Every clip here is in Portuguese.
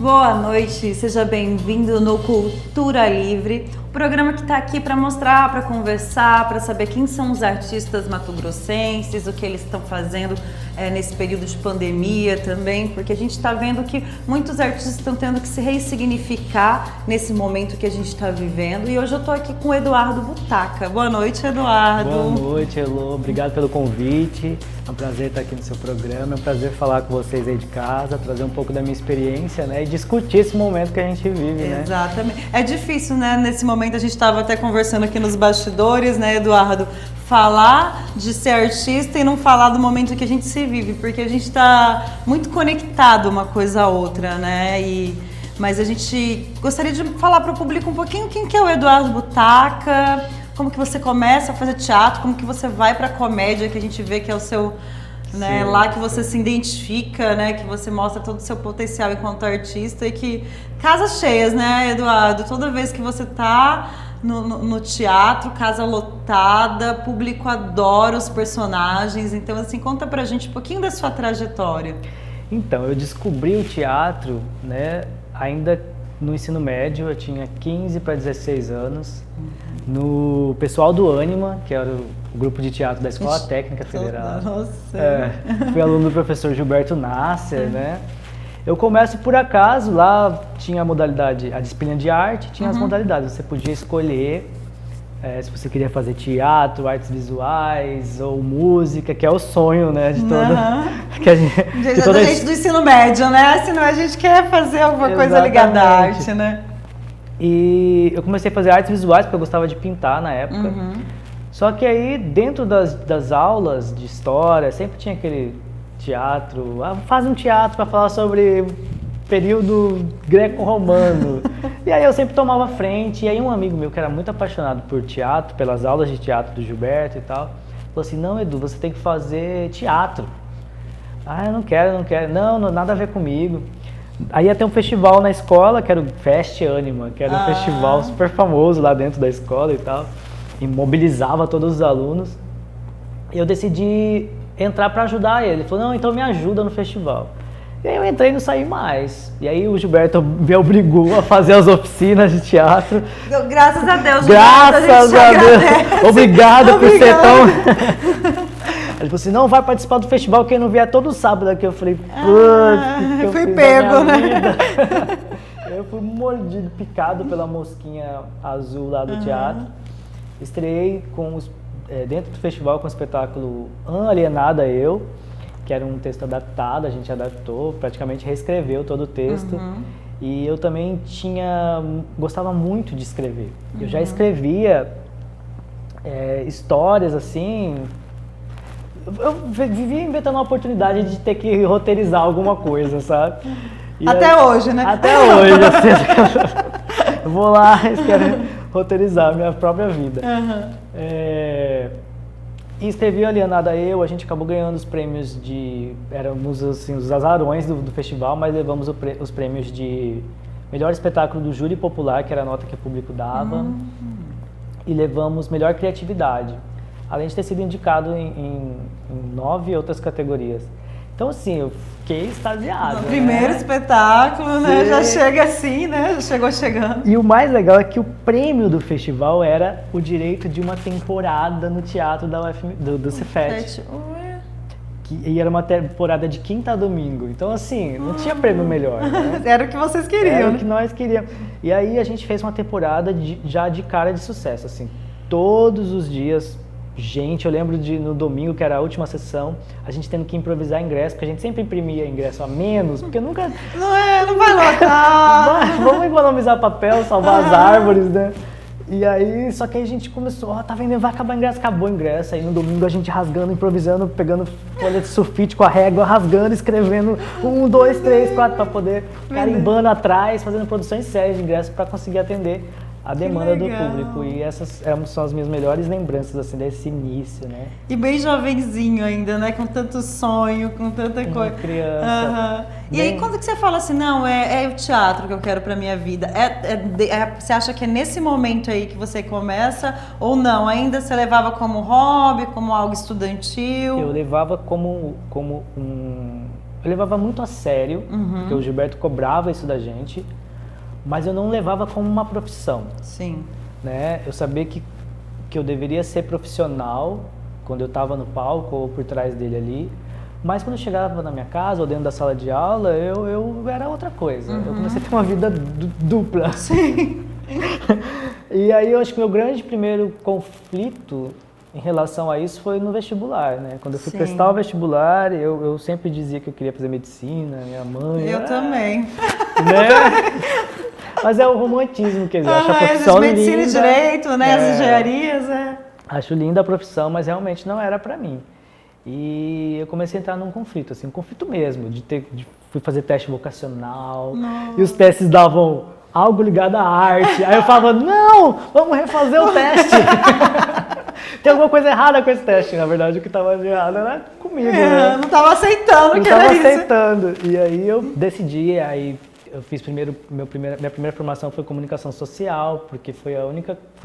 Boa noite, seja bem-vindo no Cultura Livre, o programa que está aqui para mostrar, para conversar, para saber quem são os artistas mato-grossenses, o que eles estão fazendo nesse período de pandemia também, porque a gente está vendo que muitos artistas estão tendo que se ressignificar nesse momento que a gente está vivendo. E hoje eu estou aqui com o Eduardo Butaca. Boa noite, Eduardo. Boa noite, Elô. Obrigado pelo convite. É um prazer estar aqui no seu programa, é um prazer falar com vocês aí de casa, trazer um pouco da minha experiência, né, e discutir esse momento que a gente vive, né? Exatamente. É difícil, né, nesse momento, a gente estava até conversando aqui nos bastidores, né, Eduardo, falar de ser artista e não falar do momento que a gente se vive, porque a gente está muito conectado uma coisa a outra, né, mas a gente gostaria de falar para o público um pouquinho quem que é o Eduardo Butaca, como que você começa a fazer teatro, como que você vai para a comédia, que a gente vê que é o seu, né, lá que você se identifica, né, que você mostra todo o seu potencial enquanto artista e que casas cheias, né, Eduardo, toda vez que você tá no teatro, casa lotada, público adora os personagens, então assim, conta pra gente um pouquinho da sua trajetória. Então, eu descobri o teatro, né, ainda no ensino médio, eu tinha 15 para 16 anos, no pessoal do Ânima, que era o grupo de teatro da Escola Técnica Federal. Nossa! Fui aluno do professor Gilberto Nasser, né? Eu começo por acaso, lá tinha a modalidade, a disciplina de arte, tinha as modalidades, você podia escolher se você queria fazer teatro, artes visuais ou música, que é o sonho, né, de toda a gente do ensino médio, né? Senão a gente quer fazer alguma coisa ligada à arte, né? E eu comecei a fazer artes visuais porque eu gostava de pintar na época. Só que aí, dentro das aulas de história, sempre tinha aquele teatro, faz um teatro para falar sobre período greco-romano. E aí eu sempre tomava frente, e aí um amigo meu que era muito apaixonado por teatro, pelas aulas de teatro do Gilberto e tal, falou assim, não, Edu, você tem que fazer teatro. Eu não quero, não, nada a ver comigo. Aí ia ter um festival na escola, que era o Fest Ânima, que era um festival super famoso lá dentro da escola e tal, e mobilizava todos os alunos. E eu decidi entrar para ajudar ele. Ele falou, não, então me ajuda no festival. E aí eu entrei e não saí mais. E aí o Gilberto me obrigou a fazer as oficinas de teatro. Graças a Deus, Gilberto. Graças a Deus. Obrigado por ser tão... Ele falou assim, não vai participar do festival quem não vier todo sábado aqui. Eu falei, putz, que eu fui fiz pego, na minha né? vida. Eu fui mordido, picado pela mosquinha azul lá do teatro. Estreiei dentro do festival com o espetáculo Alienada Eu, que era um texto adaptado, a gente adaptou, praticamente reescreveu todo o texto. E eu também gostava muito de escrever. Eu já escrevia histórias assim. Eu vivia inventando uma oportunidade de ter que roteirizar alguma coisa, sabe? Até hoje, né? Até hoje, assim, eu vou lá e quero roteirizar a minha própria vida. E escrevi Alienada Eu, a gente acabou ganhando os prêmios éramos assim, os azarões do festival, mas levamos os prêmios de melhor espetáculo do júri popular, que era a nota que o público dava, e levamos melhor criatividade, além de ter sido indicado em 9 outras categorias. Então, assim, eu fiquei extasiado. No primeiro espetáculo, né? Já chega assim, né? Já chegou chegando. E o mais legal é que o prêmio do festival era o direito de uma temporada no teatro do Cefet. E era uma temporada de quinta a domingo. Então, assim, não tinha prêmio melhor. Né? Era o que vocês queriam. Era o que nós queríamos. E aí a gente fez uma temporada já de cara de sucesso, assim. Todos os dias... Gente, eu lembro no domingo, que era a última sessão, a gente tendo que improvisar ingresso, porque a gente sempre imprimia ingresso a menos, porque nunca... Não vai lotar! Vamos economizar papel, salvar as árvores, né? E aí, só que aí a gente começou, tá vendo, vai acabar o ingresso, acabou o ingresso. Aí no domingo a gente rasgando, improvisando, pegando folha de sulfite com a régua, rasgando, escrevendo 1, 2, 3, 4, pra poder carimbando atrás, fazendo produções sérias de ingresso para conseguir atender a demanda do público. E essas são as minhas melhores lembranças, assim, desse início, né? E bem jovenzinho ainda, né? Com tanto sonho, com tanta coisa. Criança. E aí, quando que você fala assim, não, é o teatro que eu quero pra minha vida? Você acha que é nesse momento aí que você começa? Ou não? Ainda você levava como hobby, como algo estudantil? Eu levava como eu levava muito a sério, porque o Gilberto cobrava isso da gente, mas eu não levava como uma profissão. Sim. Né? Eu sabia que eu deveria ser profissional quando eu estava no palco ou por trás dele ali, mas quando eu chegava na minha casa ou dentro da sala de aula, eu era outra coisa. Eu comecei a ter uma vida dupla. Sim. E aí eu acho que meu grande primeiro conflito em relação a isso foi no vestibular, né? Quando eu fui prestar o vestibular, eu sempre dizia que eu queria fazer medicina, minha mãe... Eu também. Né? Mas é o romantismo, quer dizer, acho a profissão linda. Medicina e direito, né? As engenharias, Acho linda a profissão, mas realmente não era pra mim. E eu comecei a entrar num conflito, assim, um conflito mesmo, fui fazer teste vocacional, e os testes davam algo ligado à arte. Aí eu falava, não, vamos refazer o teste. Tem alguma coisa errada com esse teste. Na verdade, o que estava de errado era comigo, né? Não estava aceitando não que era isso. Não estava aceitando. E aí eu decidi, aí eu fiz minha primeira formação foi comunicação social, porque foi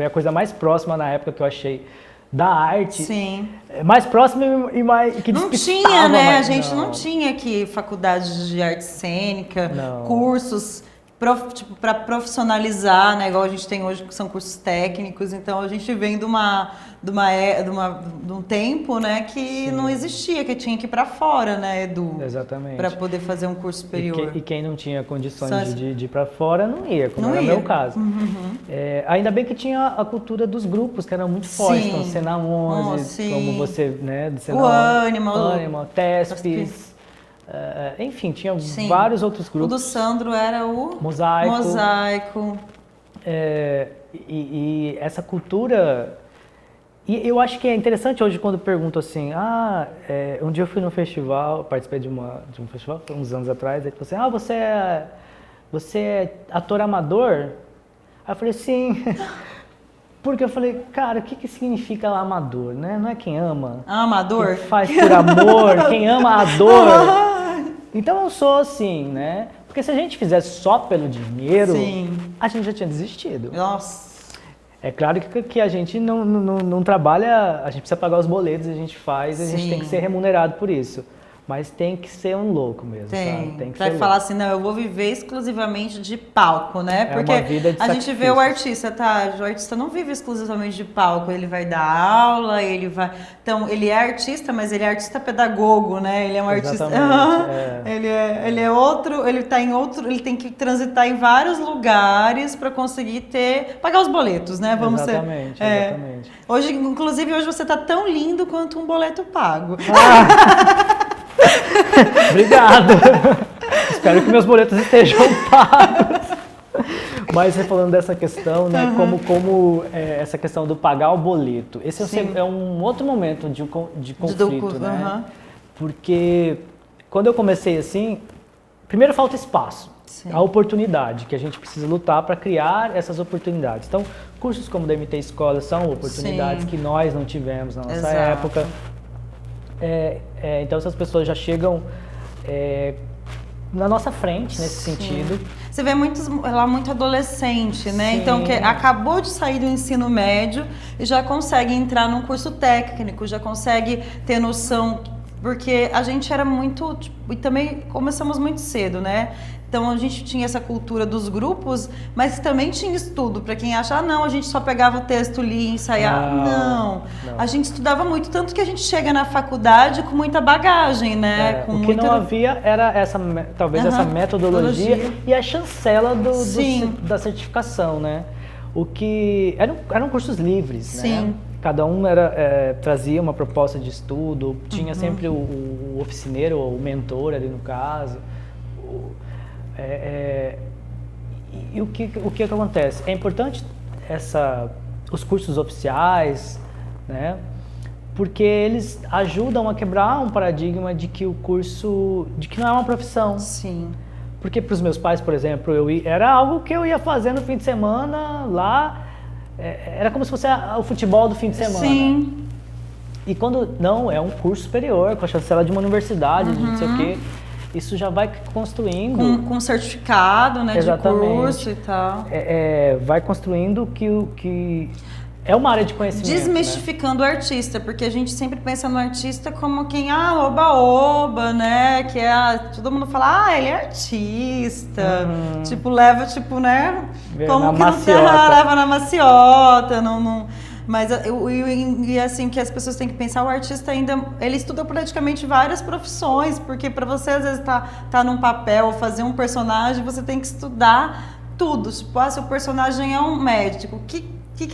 a coisa mais próxima na época que eu achei da arte. Sim. Mais próxima e mais que não tinha, né? A gente não tinha aqui faculdade de arte cênica, cursos para profissionalizar, né? Igual a gente tem hoje, que são cursos técnicos. Então a gente vem de um tempo, né, que não existia, que tinha que ir para fora, né, Edu? Exatamente. Para poder fazer um curso superior. E quem não tinha condições de ir para fora não ia, como era o ia. meu caso. Ainda bem que tinha a cultura dos grupos, que eram muito fortes. Então, Cena 11, como você, né, do Cena o Animal, Tespes. Enfim, tinha vários outros grupos. O do Sandro era o Mosaico. E essa cultura... E eu acho que é interessante hoje quando pergunto assim, um dia eu fui num festival, participei de um festival, uns anos atrás, aí ele falou assim, você é ator amador? Aí eu falei, sim. Porque eu falei, cara, o que significa amador, né? Não é quem ama. Amador? Quem faz por amor, quem ama a dor. Então eu sou assim, né? Porque se a gente fizesse só pelo dinheiro, a gente já tinha desistido. Nossa. É claro que a gente não trabalha, a gente precisa pagar os boletos, a gente faz, a gente tem que ser remunerado por isso. Mas tem que ser um louco mesmo, sabe? Tem que pra ser falar louco. assim, não, eu vou viver exclusivamente de palco, né? Porque uma vida de a gente vê o artista, o artista não vive exclusivamente de palco, ele vai dar aula, ele vai... Então, ele é artista, mas ele é artista pedagogo, né? Ele é um artista... Ele é outro, ele tem que transitar em vários lugares para conseguir pagar os boletos, né? Exatamente. Hoje, inclusive, hoje você tá tão lindo quanto um boleto pago. Obrigado. Espero que meus boletos estejam pagos. Mas falando dessa questão, né, como essa questão do pagar o boleto, esse é um outro momento de conflito, né? Porque quando eu comecei assim, primeiro falta espaço, a oportunidade, que a gente precisa lutar para criar essas oportunidades. Então, cursos como o da MT Escola são oportunidades que nós não tivemos na nossa época. Então essas pessoas já chegam na nossa frente nesse sentido. Você vê muito adolescente, né? Então que acabou de sair do ensino médio e já consegue entrar num curso técnico, já consegue ter noção, porque a gente era muito, e também começamos muito cedo, né? Então a gente tinha essa cultura dos grupos, mas também tinha estudo. Para quem acha, não, a gente só pegava o texto, lia, ensaiava. Não. A gente estudava muito, tanto que a gente chega na faculdade com muita bagagem, né? O que não havia era essa metodologia e a chancela da certificação, né? O que eram cursos livres, né? Cada um trazia uma proposta de estudo, tinha sempre o oficineiro ou o mentor ali no caso. E o que acontece? É importante os cursos oficiais, né? Porque eles ajudam a quebrar um paradigma de que de que não é uma profissão. Sim. Porque para os meus pais, por exemplo, era algo que eu ia fazer no fim de semana lá, era como se fosse o futebol do fim de semana. Sim. E quando não, é um curso superior, com a chancela de uma universidade, de não sei o quê. Isso já vai construindo... Com certificado, né, de curso e tal. Vai construindo que é uma área de conhecimento. Desmistificando o artista, porque a gente sempre pensa no artista como quem, oba-oba, né? Que todo mundo fala, ele é artista. Tipo, leva, tipo, né? Como que não leva na maciota, não. Mas e assim, que as pessoas têm que pensar, o artista ainda, ele estuda praticamente várias profissões, porque para você às vezes tá num papel, fazer um personagem, você tem que estudar tudo. Tipo, se o personagem é um médico, o que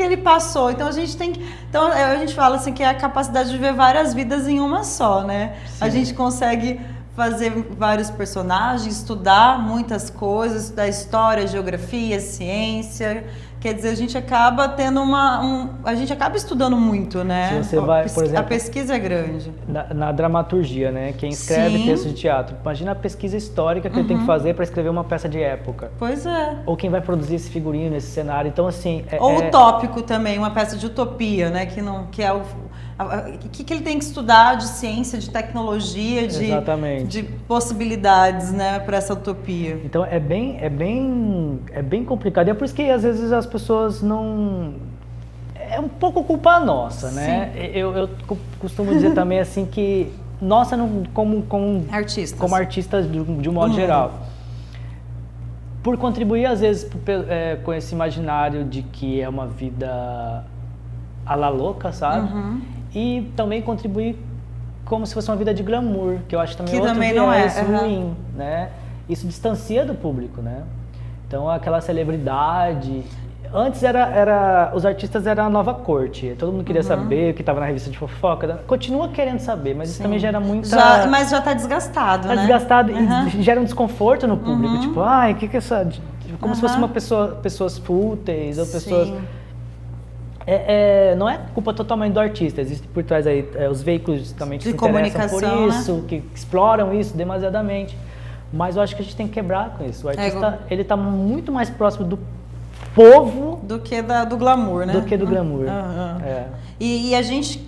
ele passou? Então a gente tem que. Então a gente fala assim que é a capacidade de ver várias vidas em uma só, né? Sim. A gente consegue fazer vários personagens, estudar muitas coisas, estudar história, geografia, ciência. Quer dizer, a gente acaba tendo a gente acaba estudando muito, né? Se você vai, por exemplo, a pesquisa é grande. Na dramaturgia, né? Quem escreve texto de teatro, imagina a pesquisa histórica que ele tem que fazer para escrever uma peça de época. Pois é. Ou quem vai produzir esse figurino, esse cenário. Então, assim... Ou utópico também, uma peça de utopia, né? Que é o que ele tem que estudar de ciência, de tecnologia, de possibilidades, né, para essa utopia. Então é bem complicado. E é por isso que às vezes as pessoas não... É um pouco culpa nossa, né? Eu costumo dizer também assim que nossa, como artistas de um modo geral, por contribuir às vezes com esse imaginário de que é uma vida à la louca, sabe? E também contribuir como se fosse uma vida de glamour, que eu acho também outro viés ruim, né? Isso distancia do público, né? Então aquela celebridade... Antes os artistas eram a nova corte, todo mundo queria saber o que estava na revista de fofoca, continua querendo saber, mas isso também gera muita... Mas já está desgastado, né? Está desgastado e gera um desconforto no público, tipo, o que é essa... Como se fosse uma pessoas fúteis ou pessoas... Não é culpa totalmente do artista, existe por trás aí os veículos também que se interessam por isso, né? Que exploram isso demasiadamente, mas eu acho que a gente tem que quebrar com isso. O artista, ele está muito mais próximo do povo do que do glamour, né? Do que do glamour. E a gente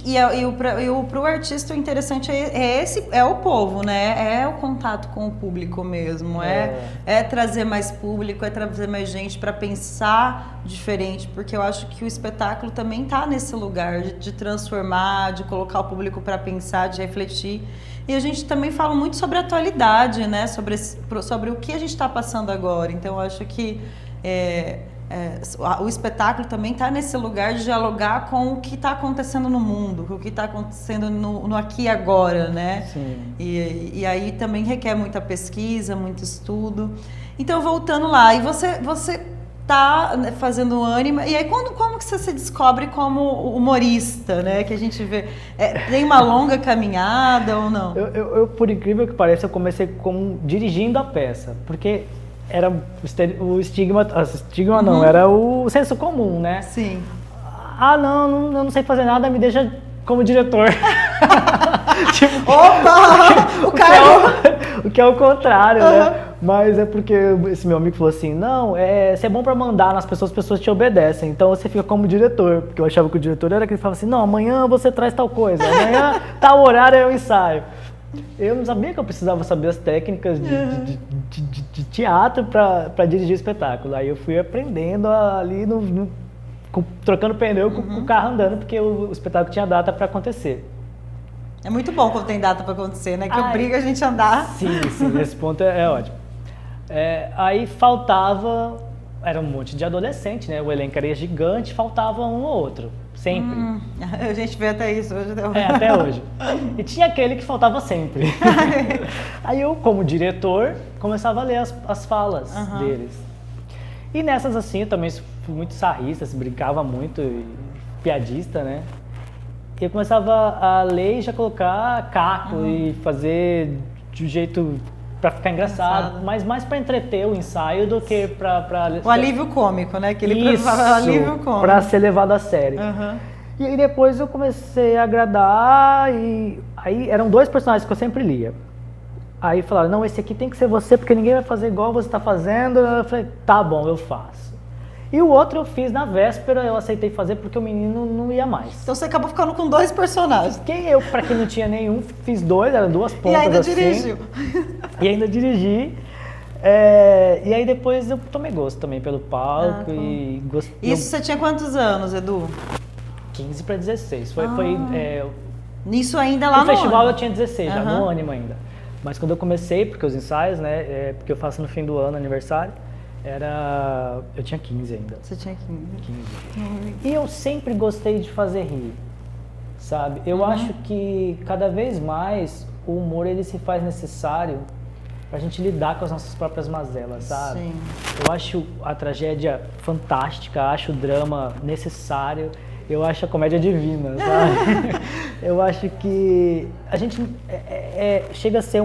pro artista o interessante é o povo, né? É o contato com o público mesmo, é trazer mais público, é trazer mais gente para pensar diferente, porque eu acho que o espetáculo também tá nesse lugar de transformar, de colocar o público para pensar, de refletir. E a gente também fala muito sobre a atualidade, né? Sobre o que a gente está passando agora. Então eu acho que o espetáculo também está nesse lugar de dialogar com o que está acontecendo no mundo, com o que está acontecendo no aqui e agora, né? Sim. E aí também requer muita pesquisa, muito estudo. Então, voltando lá, e você está fazendo ânima, e aí como que você se descobre como humorista, né? Que a gente vê, tem uma longa caminhada ou não? Eu, por incrível que pareça, eu comecei dirigindo a peça, porque... Era o estigma não, era o senso comum, né? Sim. Eu não sei fazer nada, me deixa como diretor. Tipo, opa! O que é o contrário, né? Mas é porque esse meu amigo falou assim, você é bom pra mandar nas pessoas, as pessoas te obedecem, então você fica como diretor, porque eu achava que o diretor era aquele que falava assim, não, amanhã você traz tal coisa, amanhã tal horário é o ensaio. Eu não sabia que eu precisava saber as técnicas de teatro para dirigir o espetáculo. Aí eu fui aprendendo ali, trocando pneu com o carro andando, porque o espetáculo tinha data para acontecer. É muito bom quando tem data para acontecer, né? Que obriga a gente a andar. Sim, esse ponto é ótimo. Aí faltava, era um monte de adolescente, né? O elenco era gigante, faltava um ou outro. Sempre. A gente vê até isso hoje. Até hoje. E tinha aquele que faltava sempre. Aí eu, como diretor, começava a ler as falas deles. E nessas, assim, eu também fui muito sarrista, brincava muito, piadista, né? E eu começava a ler e já colocar caco e fazer de um jeito pra ficar engraçado, mas mais pra entreter o ensaio do que pra... O alívio cômico, né? Que ele precisava alívio cômico. Pra ser levado a sério. E aí depois eu comecei a agradar e aí eram 2 personagens que eu sempre lia. Aí falaram, não, esse aqui tem que ser você porque ninguém vai fazer igual você tá fazendo. Eu falei, tá bom, eu faço. E o outro eu fiz na véspera, eu aceitei fazer porque o menino não ia mais. Então você acabou ficando com 2 personagens. Pra quem não tinha nenhum, fiz 2, eram 2 pontas assim. E ainda dirigiu. E ainda dirigi. E aí depois eu tomei gosto também pelo palco e gostei. Isso você tinha quantos anos, Edu? 15 para 16. Nisso ainda lá no festival ano. eu tinha 16, já no ânimo ainda. Mas quando eu comecei, porque os ensaios, né, porque eu faço no fim do ano, aniversário, eu tinha 15 ainda. Você tinha 15. E eu sempre gostei de fazer rir, sabe? Eu acho que cada vez mais o humor ele se faz necessário pra gente lidar com as nossas próprias mazelas, sabe? Sim. Eu acho a tragédia fantástica, acho o drama necessário, eu acho a comédia divina, sabe? Eu acho que a gente chega a ser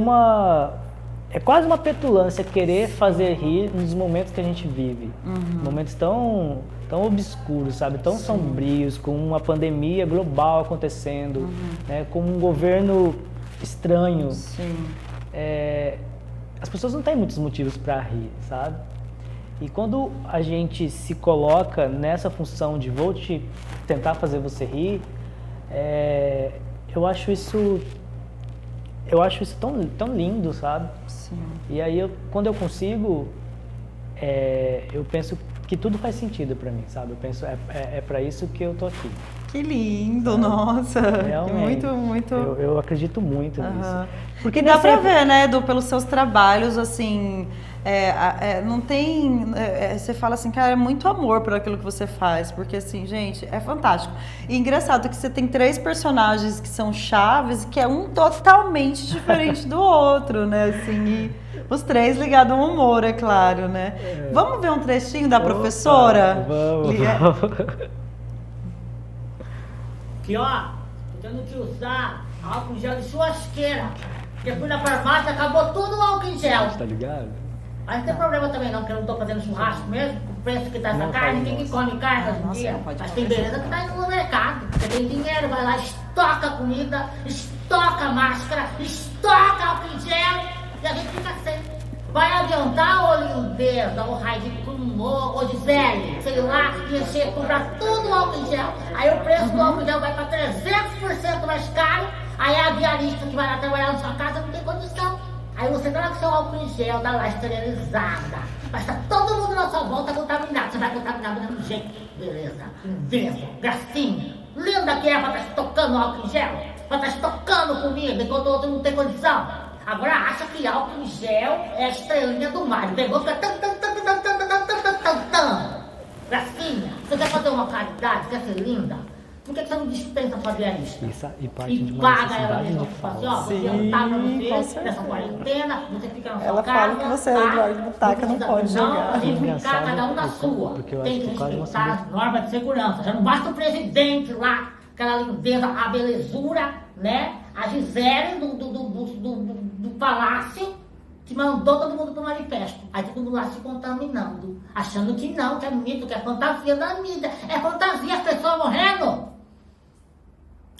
é quase uma petulância querer fazer rir nos momentos que a gente vive. Momentos tão obscuros, sabe? Tão sombrios, com uma pandemia global acontecendo, né? Com um governo estranho. Sim. As pessoas não têm muitos motivos para rir, sabe? E quando a gente se coloca nessa função de vou tentar fazer você rir, eu acho isso tão lindo, sabe? Sim. E aí quando eu consigo, eu penso que tudo faz sentido para mim, sabe? Eu penso é para isso que eu tô aqui. Que lindo, nossa. Realmente. Muito. Eu acredito muito nisso. Porque dá pra ver, né, Edu, pelos seus trabalhos, assim, não tem... você fala assim, cara, é muito amor por aquilo que você faz, porque assim, gente, é fantástico. E engraçado que você tem 3 personagens que são chaves, que é um totalmente diferente do outro, né, assim, e os 3 ligados ao humor, é claro, né. Vamos ver um trechinho da professora? Vamos. Que ó, tô tendo que usar álcool em gel de churrasqueira. Depois na farmácia acabou tudo o álcool em gel. Tá ligado? Mas não tem problema também não, porque eu não tô fazendo churrasco mesmo. Com o preço que tá essa carne, quem que come carne hoje em dia? Mas tem beleza que tá indo no mercado. Você tem dinheiro, vai lá, estoca comida, estoca máscara, estoca álcool em gel. E a gente fica sem. Vai adiantar, ô lindeza, ô raio de pulmão, ô Gisele, sei lá, encher, comprar tudo o álcool em gel. Aí o preço do álcool em gel vai para 300% mais caro. Aí a diarista que vai lá trabalhar na sua casa não tem condição. Aí você tá lá com seu álcool em gel, tá lá esterilizada. Mas tá todo mundo na sua volta contaminado. Você vai contaminar do mesmo jeito. Beleza, lindeza, gracinha. Linda que é pra estar estocando álcool em gel. Pra estar estocando comida enquanto o outro não tem condição. Agora acha que álcool em gel é a estrelinha do mar. Pegou, fica gracinha, você quer fazer uma caridade, quer ser linda? Por que você não dispensa a sua diarista? E parte de uma paga ela mesmo, fala assim, ó, você não tá pra você, nessa quarentena, você fica na sua Ela casa. fala que você, Eduardo Butaca, não pode jogar. A gente ficar cada um na sua. Tem que respeitar as normas de segurança. Já não basta o presidente lá, aquela lindeza, a belezura, né? A Gisele do palácio, que mandou todo mundo pro manifesto. Aí todo mundo lá se contaminando, achando que não, que é mito, que é fantasia da mídia. É fantasia, as pessoas morrendo.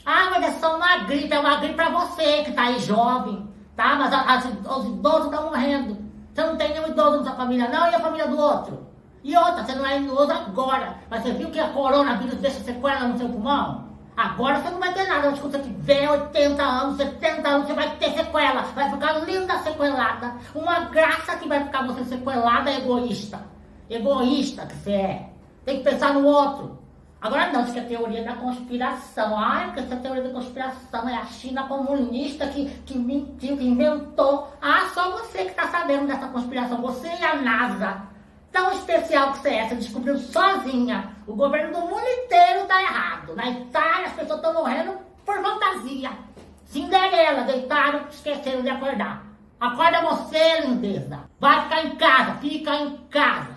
Ah, mas é só uma gripe pra você que tá aí jovem, tá? Mas os idosos estão morrendo. Você não tem nenhum idoso na sua família, não, e a família do outro? E outra, você não é idoso agora, mas você viu que a coronavírus deixa sequela no seu pulmão? Agora você não vai ter nada, mas quando você tiver 80 anos, 70 anos, você vai ter sequela. Vai ficar linda sequelada. Uma graça que vai ficar você sequelada egoísta. Egoísta que você é. Tem que pensar no outro. Agora não, isso que é teoria da conspiração. Ah, porque essa teoria da conspiração é a China comunista que mentiu, que inventou. Ah, só você que está sabendo dessa conspiração. Você e a NASA. Tão especial que você é, você descobriu sozinha. O governo do mundo inteiro tá errado. Na Itália as pessoas estão morrendo por fantasia. Cinderela, deitaram, esqueceram de acordar. Acorda você, lindeza. Vai ficar em casa, fica em casa.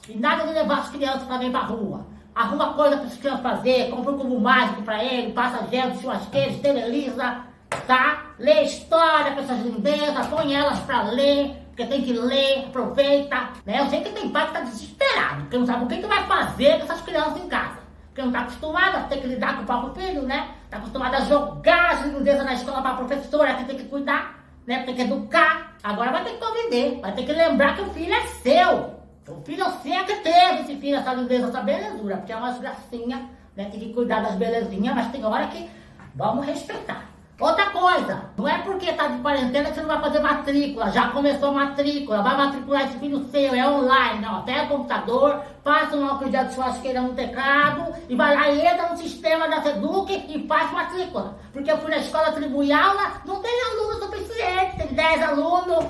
E nada de levar as crianças pra vir pra rua. Arruma coisa para as crianças fazer, compra um cubo mágico pra ele, passa gel de churrasqueira, esteriliza, tá? Lê história pra essas lindezas, põe elas pra ler. Porque tem que ler, aproveita, né? Eu sei que tem pai que tá desesperado, porque não sabe o que vai fazer com essas crianças em casa. Porque não tá acostumado a ter que lidar com o próprio filho, né? Tá acostumado a jogar as lindezas na escola pra professora, que tem que cuidar, né? Tem que educar. Agora vai ter que conviver, vai ter que lembrar que o filho é seu. O filho é seu que teve esse filho, essa lindeza, essa belezura. Porque é umas gracinhas, né? Tem que cuidar das belezinhas, mas tem hora que vamos respeitar. Outra coisa, não é porque tá de quarentena que você não vai fazer matrícula. Já começou a matrícula, vai matricular esse filho seu, é online, ó. Pega o computador, passa um álcool de churrasqueira no teclado e vai lá e entra no sistema da Seduc e faz matrícula. Porque eu fui na escola atribuir aula, não tem aluno suficiente, tem 10 alunos.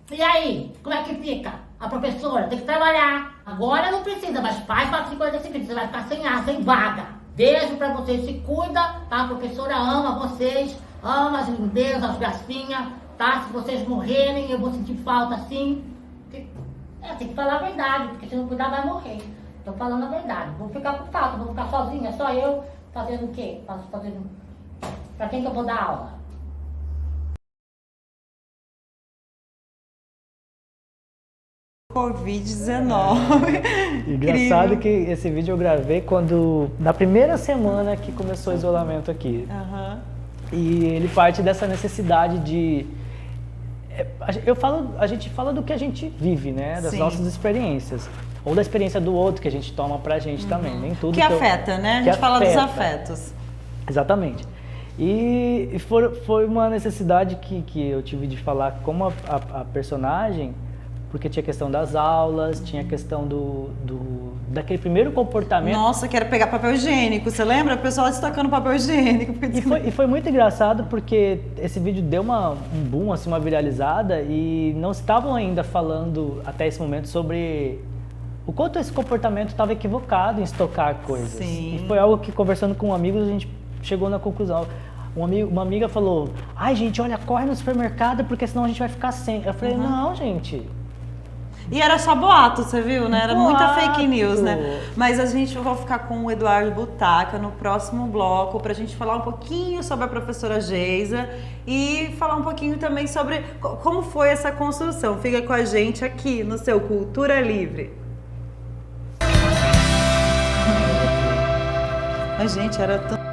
E aí, como é que fica? A professora tem que trabalhar. Agora não precisa, mas faz matrícula desse filho, você vai ficar sem vaga. Beijo pra vocês, se cuida, tá? A professora ama vocês. Ama as lindezas, as gracinhas, tá? Se vocês morrerem, eu vou sentir falta assim. Tem que falar a verdade, porque se não cuidar vai morrer. Tô falando a verdade. Vou ficar com falta, vou ficar sozinha, só eu fazendo o quê? Fazendo... Pra quem que eu vou dar aula? Covid-19. Engraçado que esse vídeo eu gravei quando, na primeira semana que começou o isolamento aqui. Aham. E ele parte dessa necessidade de... a gente fala do que a gente vive, né? Das Sim. nossas experiências. Ou da experiência do outro que a gente toma pra gente também. Nem tudo Que afeta, né? A gente fala dos afetos. Exatamente. E foi uma necessidade que eu tive de falar com a personagem, porque tinha questão das aulas, tinha questão daquele primeiro comportamento. Nossa, quero pegar papel higiênico. Você lembra? O pessoal destacando papel higiênico. E foi muito engraçado porque esse vídeo deu um boom, assim, uma viralizada, e não estavam ainda falando até esse momento sobre o quanto esse comportamento estava equivocado em estocar coisas. Sim. E foi algo que, conversando com amigos, a gente chegou na conclusão. Uma amiga falou: ai, gente, olha, corre no supermercado porque senão a gente vai ficar sem. Eu falei: não, gente. E era só boato, você viu, né? Era muita Boato. fake news, né? Mas a gente vai ficar com o Eduardo Butaca no próximo bloco pra gente falar um pouquinho sobre a professora Geisa e falar um pouquinho também sobre como foi essa construção. Fica com a gente aqui no seu Cultura Livre. Mas, gente, era tão...